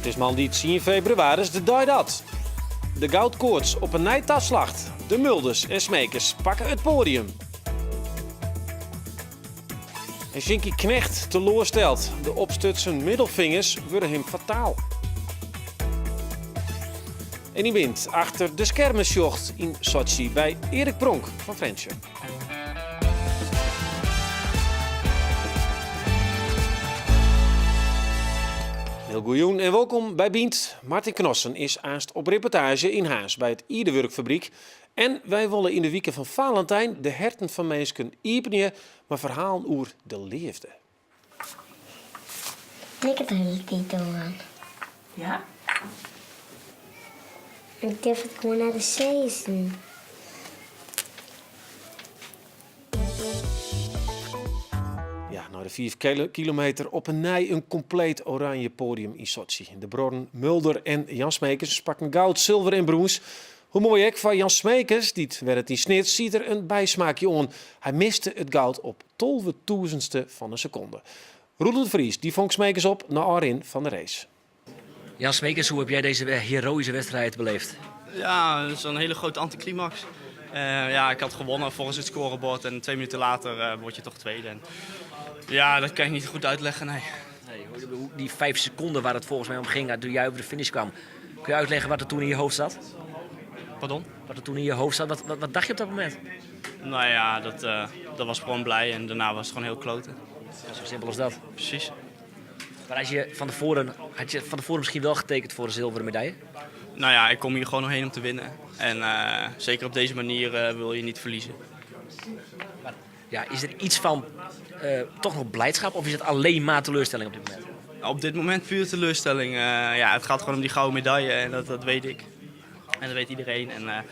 Het is maandag 10 februari, de dag dat. De goudkoorts op een nijtafslacht. De Mulders en Smekers pakken het podium. En Shinky Knecht teleurstelt. De opstutsen middelvingers worden hem fataal. En die wint achter de schermensjocht in Sochi bij Erik Pronk van Frensje. Heel goeioen en welkom bij Bient. Martin Knossen is aanst op reportage in Haas bij het Ierdewerkfabriek. En wij willen in de weken van Valentijn de herten van mensen iepenje, maar verhalen over de liefde. Ik heb er hele tijd aan. Ja? Ik durf het gewoon naar de zee zien. Ja, nou de 4 kilometer op een compleet oranje podium in Sochi. De bronnen Mulder en Jan Smekers pakken goud, zilver en brons. Hoe mooi ook van Jan Smekers, die werd het in snit, ziet er een bijsmaakje aan. Hij miste het goud op 12.000ste van een seconde. Roeland Vries die vond Smekers op naar Arin van de race. Jan Smekers, hoe heb jij deze heroïsche wedstrijd beleefd? Ja, dat is een hele grote anticlimax. Ik had gewonnen volgens het scorebord en 2 minuten later word je toch tweede. En, ja, dat kan ik niet goed uitleggen, nee. Die 5 seconden waar het volgens mij om ging, toen jij over de finish kwam. Kun je uitleggen wat er toen in je hoofd zat? Pardon? Wat er toen in je hoofd zat, wat dacht je op dat moment? Nou ja, dat was gewoon blij en daarna was het gewoon heel kloten. Ja, zo simpel als dat. Precies. Maar had je van tevoren misschien wel getekend voor een zilveren medaille? Nou ja, ik kom hier gewoon nog heen om te winnen. En zeker op deze manier wil je niet verliezen. Maar, ja, is er iets van toch nog blijdschap of is het alleen maar teleurstelling op dit moment? Op dit moment puur teleurstelling. Het gaat gewoon om die gouden medaille en dat weet ik. En dat weet iedereen. En,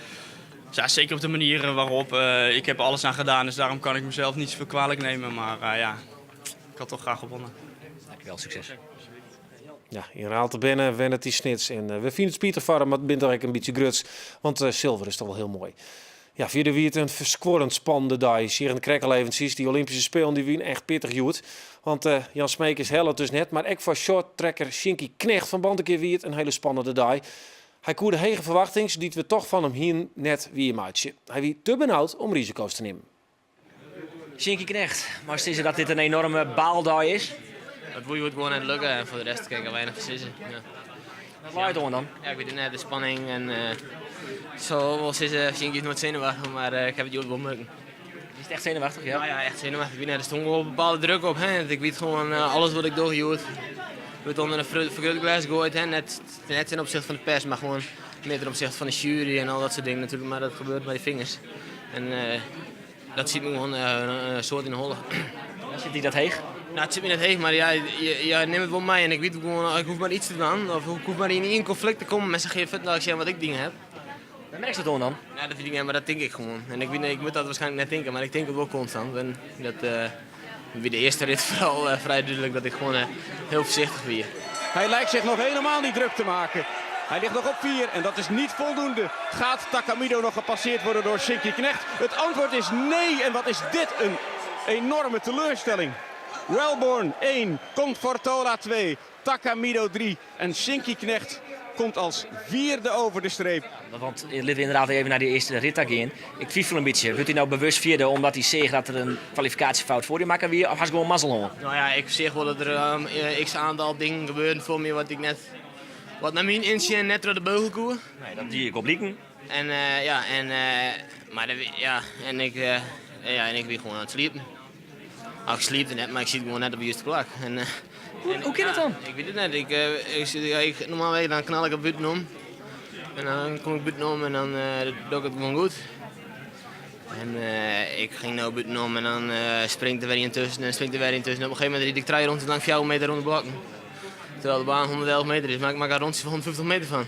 zeker op de manier waarop. Ik heb er alles aan gedaan, dus daarom kan ik mezelf niet zoveel kwalijk nemen. Maar ik had toch graag gewonnen. Dankjewel, succes. Ja, in Raalte binnen wen het die snits. En we vinden het spietervarm, maar het bent eigenlijk een beetje gruts. Want zilver is toch wel heel mooi. Ja, vierde wie het een verskworrend spannende dag. Hier in de krekkelevens, die Olympische Spelen, die wien echt pittig joet. Want Jan Smekers helpt dus net. Maar ook voor shorttrekker Shinky Knecht van Bantekeer wie het een hele spannende dag. Hij koerde hege verwachtings, die we toch van hem hier net wie een maatje. Hij wie te benauwd om risico's te nemen. Shinky Knecht, maar is het dat dit een enorme baaldag is? Het wordt gewoon net lukken en voor de rest kijk ik weinig precisie. Ja. Wat laat je dan? Ja, ik weet het net, de spanning en zo wel zitten. Shinky is nooit zenuwachtig, maar ik heb het jullie wel merken. Is het echt zenuwachtig, ja? Nou ja, echt zenuwachtig. Ik weet net, er stond wel een bepaalde druk op. Hè. Ik weet gewoon alles wat ik doorgehoord. Ik werd onder een vergrootglas gegooid, hè. Net ten opzichte van de pers, maar gewoon meer ten opzichte van de jury en al dat soort dingen natuurlijk. Maar dat gebeurt met die vingers. En dat ziet me gewoon een soort in de holle. Zit hij dat heeg? Nou, het zit me net heeg, maar ja, neem het wel mij en ik weet gewoon, ik hoef maar iets te doen. Of ik hoef maar in één conflict te komen met geen vet wat ik dingen heb. Waar merk je dat dan? Ja, dat weet ik niet, maar dat denk ik gewoon. En ik moet dat waarschijnlijk net denken, maar ik denk het wel constant. En dat bij de eerste rit vooral vrij duidelijk dat ik gewoon heel voorzichtig ben. Hij lijkt zich nog helemaal niet druk te maken. Hij ligt nog op 4 en dat is niet voldoende. Gaat Takamido nog gepasseerd worden door Shinky Knecht? Het antwoord is nee. En wat is dit een enorme teleurstelling. Wellborn 1, Confortola 2, Takamido 3 en Shinky Knecht komt als 4e over de streep. Want laten we inderdaad even naar de eerste rit gaan. Ik twijfel een beetje. Wordt hij nou bewust 4e omdat hij zegt dat er een kwalificatiefout voor je maken weer? Of has gewoon mazzel hoor? Nou ja, ik zeg wel dat er x aantal dingen gebeuren voor me wat naar mijn inzien net door de beugel komen. Nee, dat zie ik op lieken. En ik ben gewoon aan het sliepen. Ik sliep er net, maar ik zit gewoon net op de juiste plek. Hoe kan het dan? Ik weet het net. Normaal dan knal ik op buiten om. En dan kom ik buiten om en dan doe ik het gewoon goed. En ik ging nou buiten om en dan springt er weer intussen en springt er weer intussen. En op een gegeven moment rijd ik 3 rondjes lang 4 meter rond de blokken. Terwijl de baan 111 meter is, maar ik maak er rondjes van 150 meter van.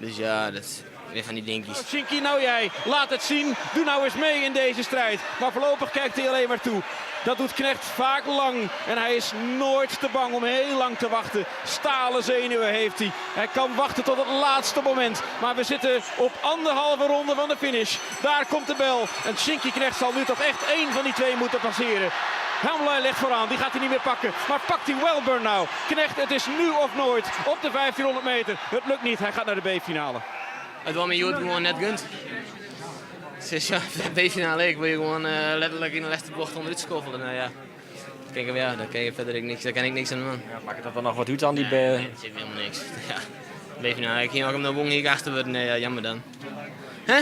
Dus ja, dat is weer van die dingetjes. Shinky, nou jij, laat het zien. Doe nou eens mee in deze strijd. Maar voorlopig kijkt hij alleen maar toe. Dat doet Knecht vaak lang. En hij is nooit te bang om heel lang te wachten. Stalen zenuwen heeft hij. Hij kan wachten tot het laatste moment. Maar we zitten op 1,5 ronde van de finish. Daar komt de bel. En Shinky Knecht zal nu toch echt 1 van die 2 moeten passeren. Helmlijn ligt vooraan, die gaat hij niet meer pakken. Maar pakt hij Welburn nou? Knecht, het is nu of nooit op de 1500 meter. Het lukt niet, hij gaat naar de B-finale. Het was mijn Jood gewoon net gunt. Dus ja, de B-finale, ik wil je gewoon letterlijk in de laatste bocht onderuit schoffelen. Nou ja, kijk, ja, daar kan je verder niks, daar kan ik niks aan doen. Ja, maakt dat dan nog wat uit aan die... Het zit helemaal niks. Ja, B-finale, ik ging ook hem naar Wong hier achter worden. Nee, ja, jammer dan. Hè?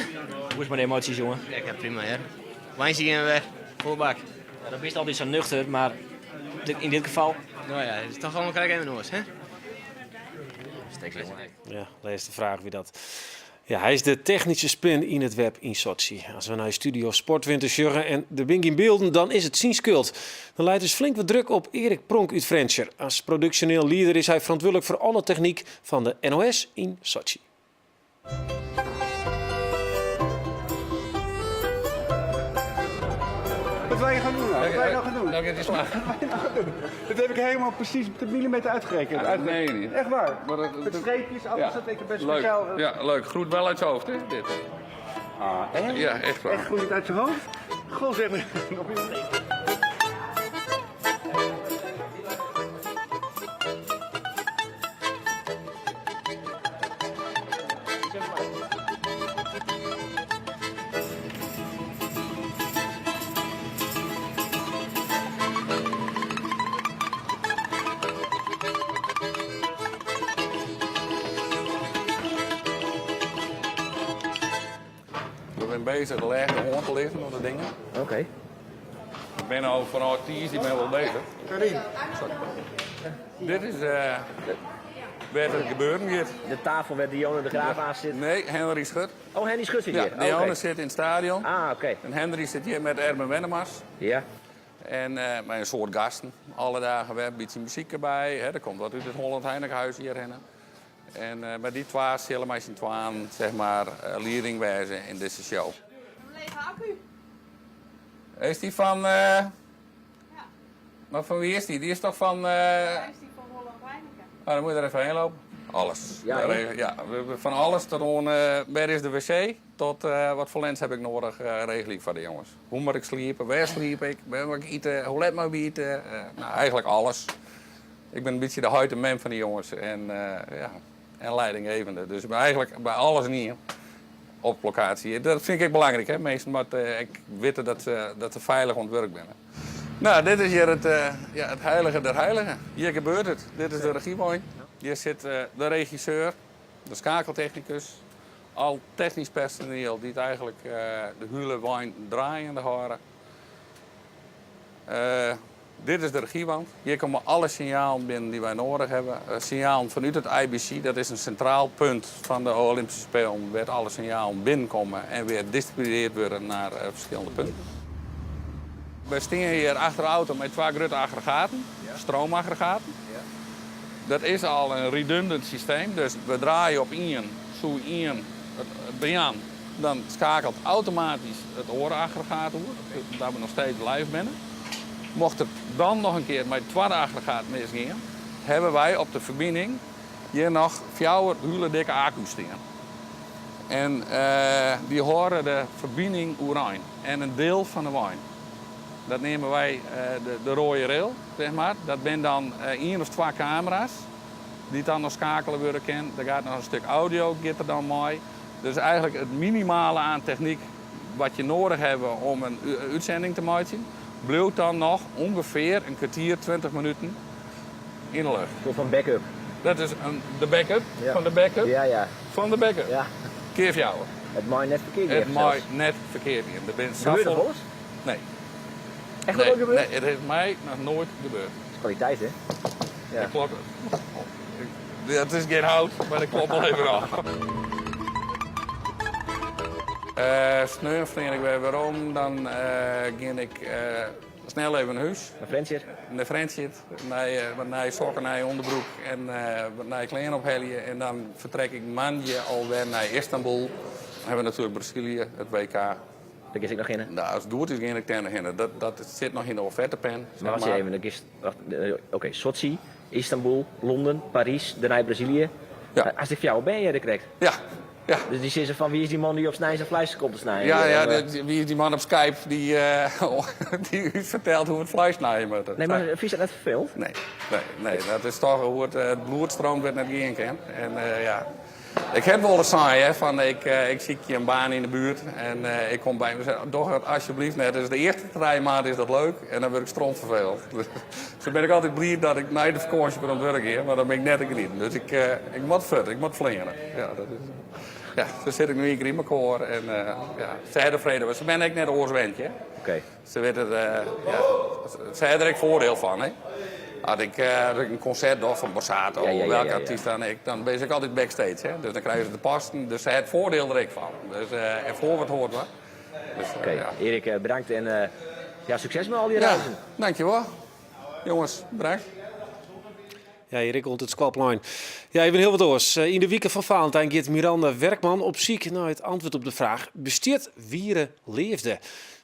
Hoe is mijn emoties, jongen? Kijk, ja, prima, hè. Wijntje gaan we weer. Volbak. Ja, dat is altijd zo nuchter, maar in dit geval... Nou ja, het is toch gewoon gelijk even noos, hè? Ja, lees de vraag wie dat. Ja, hij is de technische spin in het web in Sochi. Als we naar Studio Sportwinter sjurren en de Bing in beelden, dan is het zijn schuld. Dan leidt dus flink wat druk op Erik Pronk uit Frencher. Als productioneel leader is hij verantwoordelijk voor alle techniek van de NOS in Sochi. Wat wil je gaan doen nou? Wat wil je nou gaan doen? Dat heb ik helemaal precies op de millimeter uitgerekend. Ja, dat meen je niet. Echt waar. Maar Met streepjes, alles dat ik best leuk. speciaal... Ja, leuk. Groeit wel uit zijn hoofd, hè, dit. Ah, echt? Ja, echt waar. Echt groeit uit zijn hoofd? Goh, zeg maar. We zijn bezig de leggen de hond te lichten op de dingen. Oké. Ik ben al van artiest, die ben wel bezig. Karin. Dit is waar het gebeuren gaat. De tafel waar Dionne de Graaf aan zit. Nee, Henry Schut. Oh, Henny Schut zit Ja, hier. Dionne Oké. zit in het stadion. Ah, oké. En Henry zit hier met Erben Wennemars. Ja. En met een soort gasten. Alle dagen weer een beetje muziek erbij. Hè. Er komt wat uit het Holland Heinekenhuis hier rennen. En met die twee zullen wij zijn twaan, zeg maar, leading wijzen in deze show. Een lege accu. Is die van... Maar van wie is die? Die is toch van... Hij is die van Holland Heineken. Nou, dan moet je er even heen lopen. Alles. Ja, Ja, hè? ja, van alles tot gewoon, waar is de wc, tot wat voor lens heb ik nodig, regel ik voor de jongens. Hoe moet ik sliepen, waar sliep ik, waar moet ik eten, hoe let me eten. Nou, eigenlijk alles. Ik ben een beetje de huid en mem van die jongens en, ja, en leidinggevende. Dus ik ben eigenlijk bij alles niet op locatie. Dat vind ik belangrijk, hè, meestal, maar ik weet dat ze veilig ontwerkt zijn. Nou, dit is hier het heilige der heiligen. Hier gebeurt het. Dit is de regiemooi. Hier zit de regisseur, de schakeltechnicus, al technisch personeel die het eigenlijk de hele wijn draaiende horen. Dit is de regiewand. Hier komen alle signalen binnen die wij nodig hebben. Signalen vanuit het IBC, dat is een centraal punt van de Olympische Spelen, waar alle signalen binnenkomen en weer gedistribueerd worden naar verschillende punten. We staan hier achter de auto met twee grote aggregaten, stroomaggregaten. Dat is al een redundant systeem, dus we draaien op één, zo één het begin. Dan schakelt automatisch het orenaggregaat over, dat we nog steeds live zijn. Mocht het dan nog een keer met het tweede aggregaat misgaan, hebben wij op de verbinding hier nog 4 hele dikke accu's staan. En die horen de verbinding oerijn en een deel van de wijn. Dat nemen wij de rode rail, zeg maar. Dat zijn dan 1 of 2 camera's die dan nog schakelen worden kunnen. Er gaat nog een stuk audio, gaat er dan mooi. Dus eigenlijk het minimale aan techniek wat je nodig hebt om een uitzending te maken, blijft dan nog ongeveer een kwartier, 20 minuten in de lucht. Een soort van backup. Dat is de backup van de backup Ja. van de backup. Ja. Keer voor jou. Het mag net verkeerd Het gaan mag zelfs. net verkeerd in. Er bent Gebeurt dat zoveel- wel eens? Nee. Echt Nee, wel gebeurd? nee, het heeft mij nog nooit gebeurd. Dat is kwaliteit, hè? Ja. Dat klopt. Ja, het is geen hout, maar dat klopt wel even af. Sneu vriend ik weer waarom, dan ging ik snel even naar huis. Een Frencher. Naar Friendship, naar sokken, naar onderbroek en naar kleren ophellen. En dan vertrek ik maandje alweer naar Istanbul. Dan hebben we natuurlijk Brazilië, het WK. Daar kies ik nog in. Nou, als het doet is, ging ik daar nog in. Dat zit nog in de offertepen. Maar wacht even, dan kies... Oké, Sochi, Istanbul, Londen, Parijs, daarna Brazilië. Ja. Als ik voor jou ben, je dat krijgt. Ja, Ja. Dus die zin van wie is die man die op snijden zijn vlees komt te snijden? Wie is die man op Skype die, die u vertelt hoe het vlees snijden moet? Nee, maar vind je dat net verveeld? Nee, dat is toch hoe het bloed stroomt werd net geen kan. En ja, ik heb wel eens saai, hè, van ik zie je een baan in de buurt en ik kom bij me zeggen, doe het alsjeblieft net. Dus de eerste 3 maanden is dat leuk en dan word ik strontverveeld. Dus dan ben ik altijd blij dat ik na de vakantie kan werken, maar dan ben ik net een griet. Dus ik moet verder, ik moet vlingeren. Ja, dat is... Ja, zo zit ik nu in Griemenkoor en ja, ze hebben vrede. Ze ben ik net oorswentje. Oké. Ze weten ze hebben er ook voordeel van, hè. Als ik een concert doe van Borsato of welke artiest dan ben ik altijd backstage, hè. Dus dan krijgen ze de passen, dus ze hebben het voordeel er ook van. Dus en voor wat hoort wat. Dus, Oké, Erik, bedankt en ja, succes met al die reizen. Dankjewel. Jongens, bedankt. Ja, Erik rond het squadplein. Ja, even heel wat oors. In de weken van Valentijn gaat Miranda Werkman op zoek naar het antwoord op de vraag: besteedt wieren leefde?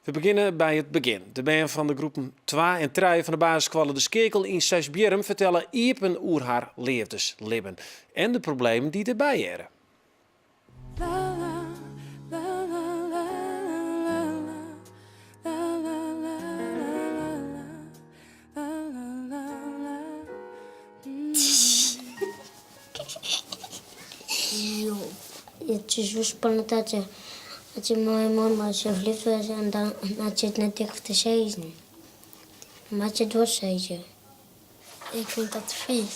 We beginnen bij het begin. De band van de groepen 2 en 3 van de basisschool De Skekel in Sijsbjerm vertellen iepen oer haar leeftesleven en de problemen die erbij waren. Het is zo spannend dat je mooie man, als je verliefd was en dan had je het net tegen te zeggen. Maar had je het wordt zeggen. Ik vind dat vies.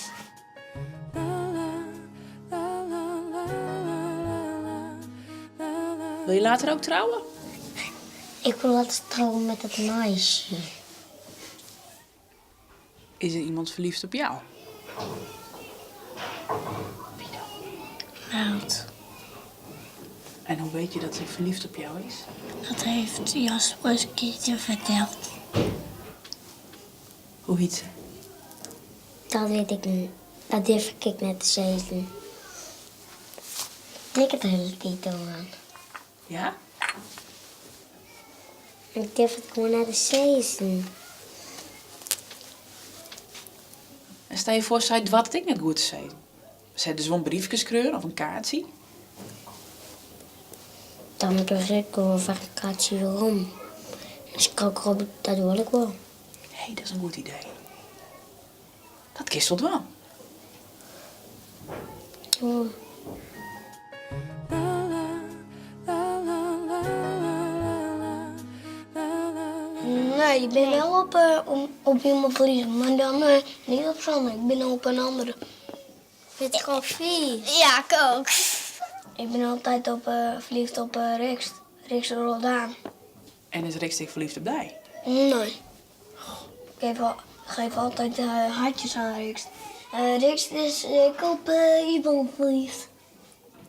Wil je later ook trouwen? Ik wil laten trouwen met dat meisje. Is er iemand verliefd op jou? Wout. En hoe weet je dat hij verliefd op jou is? Dat heeft Jasper eens een keertje verteld. Hoe heet ze? Dat weet ik niet. Dat durf ik net te zeggen. Ik het de hele tijd aan. Ja? Ik durf het gewoon naar de zeggen. En stel je voor, zei wat ik net goed zei. Zij dus wel een briefje schreeuwen of een kaartje? Dan moet ik gewoon van een kaartje waarom. Dus ik ook op, dat wil ik wel. Hé, dat is een goed idee. Dat kistelt wel. Oh. Nee, ik ben wel op iemand verliefd, maar dan niet op Sanne. Ik ben op een andere. Vind ik gewoon vies. Ja, ik ook. Ik ben altijd verliefd op Rex Roldaan. En is Rick verliefd op mij? Nee. Ik geef altijd hartjes aan Rex. Rex is ik op iemand verliefd.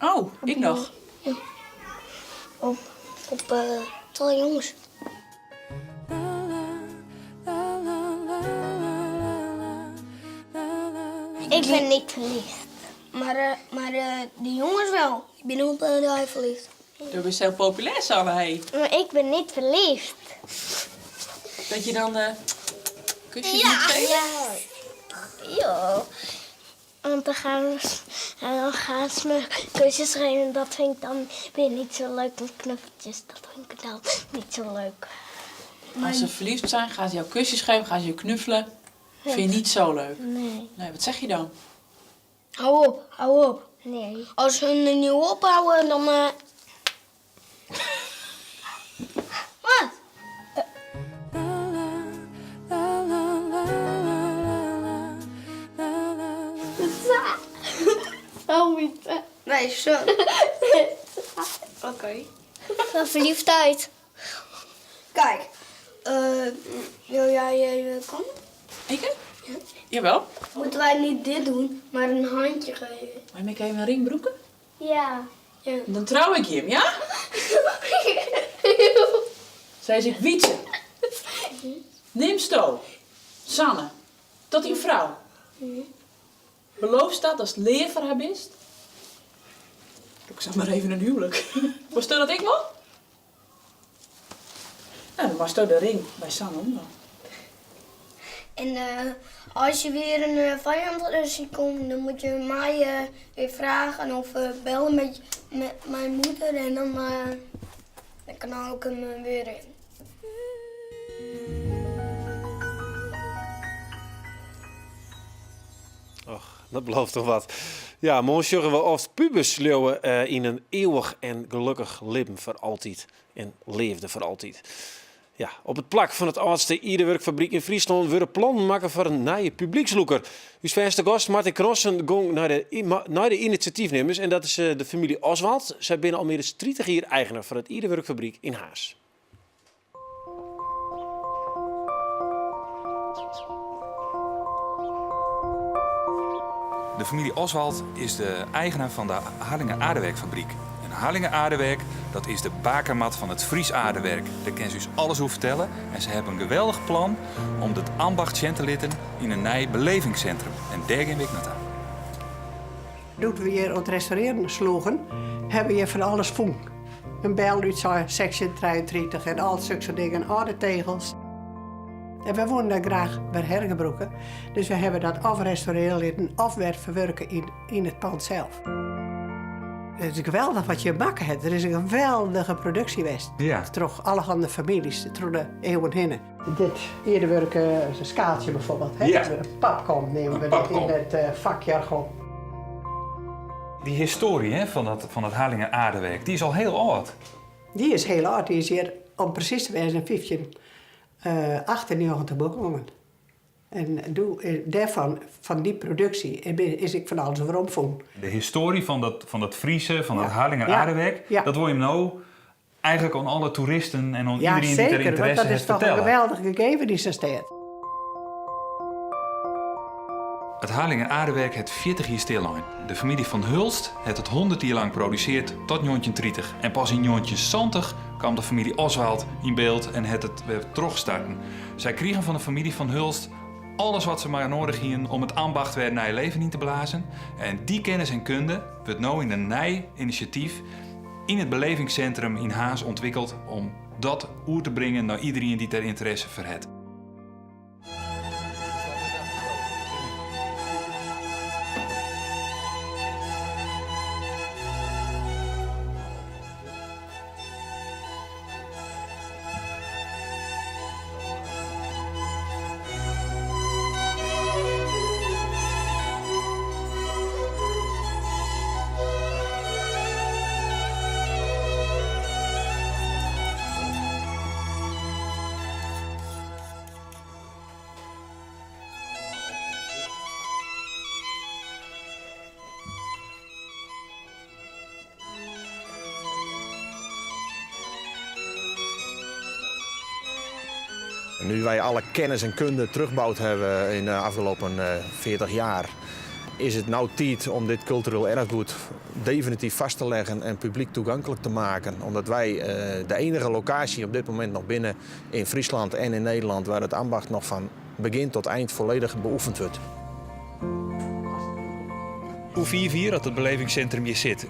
Oh, ik nog? Ja. Op 2 jongens. Ik ben niet verliefd. Maar die jongens wel. Ik ben op hij verliefd. Dat is heel populair, Sanne. Hey. Maar ik ben niet verliefd. Dat je dan kusjes moet geven? Ja. Want dan gaan ze me kusjes geven. Dat vind ik dan weer niet zo leuk. Met knuffeltjes, dat vind ik dan niet zo leuk. Als ze verliefd zijn, gaan ze jou kusjes geven, gaan ze je knuffelen. Vind je niet zo leuk? Nee. Nee, wat zeg je dan? Hou op, hou op. Nee. Als ze hun niet ophouden, dan... Wat? Zo niet. Nee, zo. Oké. Verliefdheid. Kijk. Wil jij komen? Ik? Ja. Jawel. Moeten wij niet dit doen, maar een handje geven? Maar ik even een ring broeken? Ja. Dan trouw ik je hem, ja? Zij zegt Wietse. Neem sto. Sanne. Tot uw vrouw. Beloof staat als het leer voor haar best. Ik zeg maar even een huwelijk. Was dat ik wel? Nou, dan was toch de ring bij Sanne om dan. En als je weer een vijand ziet komen, dan moet je mij weer vragen of bellen met mijn moeder. En dan kan ik hem weer in. Och, dat belooft toch wat. Ja, morgen we of pubers leeuwen in een eeuwig en gelukkig leven voor altijd. En leefde voor altijd. Ja, op het plak van het oudste Iederwerkfabriek in Friesland worden plannen maken voor een nieuwe publieksloeker. Uw verste gast Martin Crossen ging naar de initiatiefnemers en dat is de familie Oswald. Zij zijn al meer dan 30 jaar eigenaar van het Iederwerkfabriek in Haas. De familie Oswald is de eigenaar van de Harlingen Aardewerkfabriek. En Harlingen Aardewerk, dat is de bakermat van het Fries aardewerk. Daar kan ze dus alles over vertellen. En ze hebben een geweldig plan om het ambacht te litten in een nieuw belevingscentrum. En daar gaan we naartoe. Doet we hier het restaureren sloegen, hebben we van alles voen. Een bel uit section 33 en al zulke dingen, oude tegels. En we wonen daar graag bij hergebroken. Dus we hebben dat afrestaureren of weer verwerken in het pand zelf. Het is geweldig wat je bakken hebt. Er is een geweldige productie geweest. Ja. Toch allerhande families, door de eeuwen heen. Dit Iederwerken skaaltje bijvoorbeeld. Hè? Ja. Een papkom nemen we dit in het vakjargon. Die historie van het Harlingen Aardewerk, die is al heel oud. Die is heel oud. Die is hier, om precies te zijn, in 1598 begonnen. En daarvan, van die productie, is ik van alles over omvoen. De historie van dat Friese, van het Harlingen Aardewerk, dat wil je nou eigenlijk aan alle toeristen en aan iedereen die er interesse heeft vertellen. Dat is toch een geweldig gegeven die ze staat. Het Harlingen Aardewerk heeft 40 jaar stil lang. De familie van Hulst heeft het 100 jaar lang geproduceerd tot 1930. En pas in 1970 kwam de familie Oswald in beeld en het weer terugstarten. Zij kregen van de familie van Hulst alles wat ze maar nodig hadden om het ambacht weer naar je leven in te blazen. En die kennis en kunde wordt nu in een nieuw initiatief in het belevingscentrum in Haas ontwikkeld om dat oer te brengen naar iedereen die daar interesse voor heeft. Nu wij alle kennis en kunde teruggebouwd hebben in de afgelopen 40 jaar, is het nou tijd om dit cultureel erfgoed definitief vast te leggen en publiek toegankelijk te maken. Omdat wij de enige locatie op dit moment nog binnen in Friesland en in Nederland waar het ambacht nog van begin tot eind volledig beoefend wordt. Hoe vier we hier dat het belevingscentrum hier zit?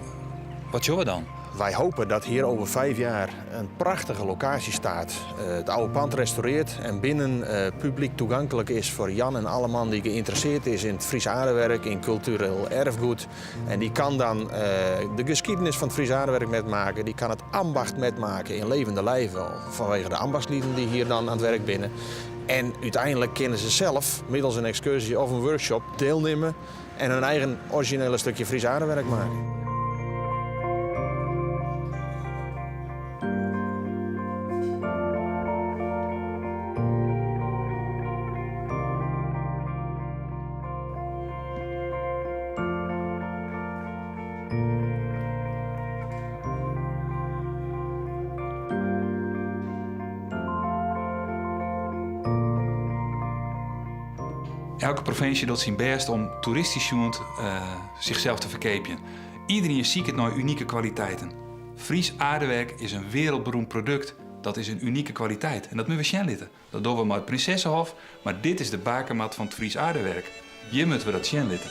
Wat zullen we dan? Wij hopen dat hier over 5 jaar een prachtige locatie staat. Het oude pand restaureert en binnen publiek toegankelijk is voor Jan en alle man die geïnteresseerd is in het Fries aardewerk, in cultureel erfgoed. En die kan dan de geschiedenis van het Fries aardewerk metmaken. Die kan het ambacht metmaken in levende lijven vanwege de ambachtslieden die hier dan aan het werk binnen. En uiteindelijk kunnen ze zelf middels een excursie of een workshop deelnemen en hun eigen originele stukje Fries aardewerk maken. Elke provincie doet zijn best om toeristisch zichzelf te verkepen. Iedereen ziet het naar unieke kwaliteiten. Fries aardewerk is een wereldberoemd product. Dat is een unieke kwaliteit. En dat moeten we zien litten. Dat doen we maar het Prinsessenhof, maar dit is de bakermat van het Fries aardewerk. Hier moeten we dat zien litten.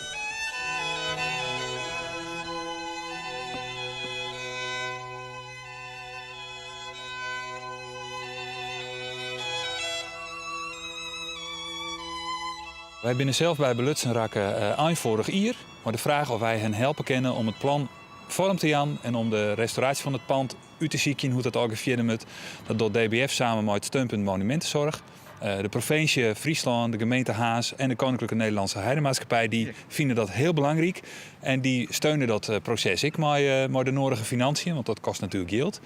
Wij binnen zelf bij Belutsenrakke eind vorig jaar, maar de vraag of wij hen helpen kunnen om het plan vorm te gaan en om de restauratie van het pand uit te zien hoe dat organiseerd moet. Dat doet DBF samen met het Steunpunt Monumentenzorg. De provincie Friesland, de gemeente Haas en de Koninklijke Nederlandse Heidemaatschappij die vinden dat heel belangrijk. En die steunen dat proces ik met de nodige financiën, want dat kost natuurlijk geld.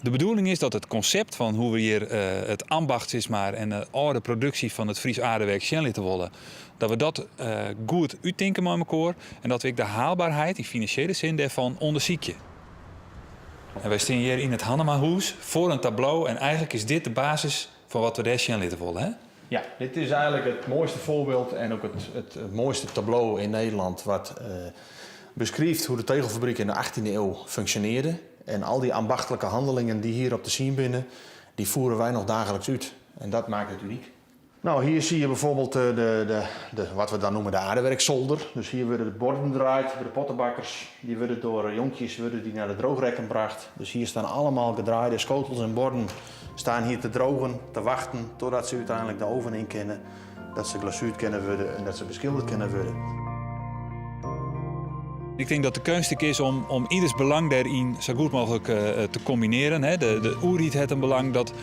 De bedoeling is dat het concept van hoe we hier het ambacht is maar en de oude productie van het Fries aardewerk zien laten worden, dat we dat goed uitdenken met elkaar en dat we ook de haalbaarheid, die financiële zin daarvan onderzoeken. En wij staan hier in het Hannemahuis voor een tableau en eigenlijk is dit de basis van wat we daar zien laten worden, hè? Ja, dit is eigenlijk het mooiste voorbeeld en ook het mooiste tableau in Nederland wat beschrijft hoe de tegelfabriek in de 18e eeuw functioneerde. En al die ambachtelijke handelingen die hier op te zien binnen, die voeren wij nog dagelijks uit. En dat maakt het uniek. Nou, hier zie je bijvoorbeeld wat we dan noemen de aardewerkzolder. Dus hier worden de borden draait, de pottenbakkers. Die worden door jonkjes die naar de droogrekken gebracht. Dus hier staan allemaal gedraaide schotels en borden. Staan hier te drogen, te wachten, totdat ze uiteindelijk de oven in kunnen. Dat ze glazuurd kunnen worden en dat ze beschilderd kunnen worden. Ik denk dat de kunst is om ieders belang daarin zo goed mogelijk te combineren. Hè. De oerriet heeft een belang dat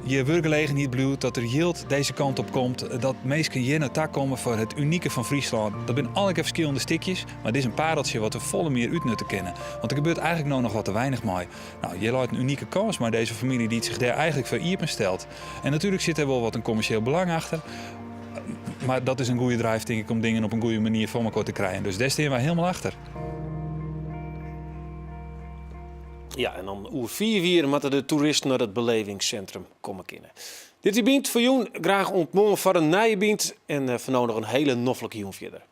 je werkgelegenheid blijft, dat er yield deze kant op komt. Dat mensen hier naar tak komen voor het unieke van Friesland. Dat zijn alle verschillende stukjes, maar dit is een pareltje wat we volle meer uitnutten kennen. Want er gebeurt eigenlijk nog wat te weinig mee. Nou, je laat een unieke kans, maar deze familie die zich daar eigenlijk voor iepen stelt. En natuurlijk zit er wel wat een commercieel belang achter. Maar dat is een goede drive, denk ik, om dingen op een goede manier voor elkaar te krijgen. Dus daar staan wij helemaal achter. Ja, en dan over 4 uur moeten de toeristen naar het belevingscentrum komen kennen. Dit is Bient voor jou. Graag ontmoeten voor een nieuwe Bient en van nou nog een hele noffelijke jong verder.